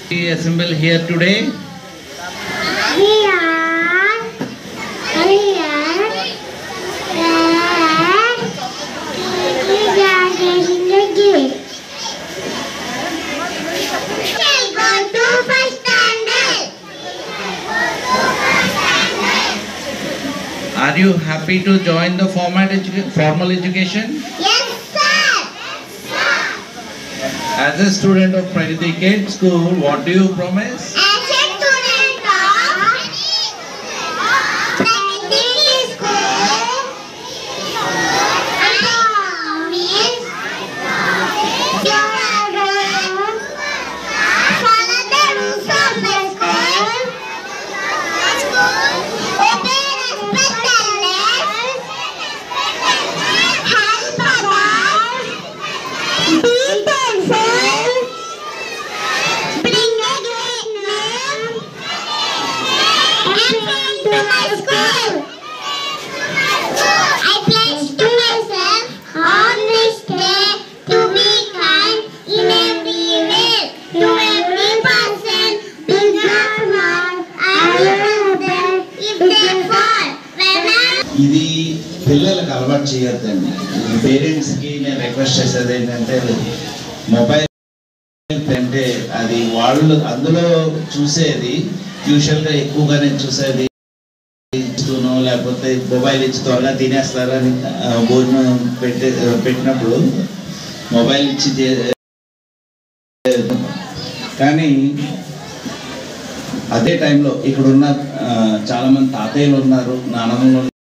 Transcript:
We assemble here today. We are getting the gift. Go to first standard. Are you happy to join the formal education? Yes, sir. As a student of Pragati Kid School, what do you promise? As a student of Pragati School, I promise to follow the rules of the school, obey respect elders, help others, be thankful, bring a great name, and friend to my school. I pledge to myself on this day to be kind in every way to every person, big or small. I will help them if they fall. When I ఇది పిల్లలకు అలవాటు చేయొద్దండి. పేరెంట్స్కి నేను request చేసేది ఏంటంటే mobile అంటే అది వాళ్ళు అందులో చూసేది యూజువల్గా ఎక్కువగా నేను చూసేది ఇస్తూనో లేకపోతే మొబైల్ ఇచ్చి త్వరగా తినేస్తారని భోజనం పెట్టినప్పుడు మొబైల్ ఇచ్చి కానీ అదే టైంలో ఇక్కడున్న చాలామంది తాతయ్యలు ఉన్నారు, నాన్నమ్మలు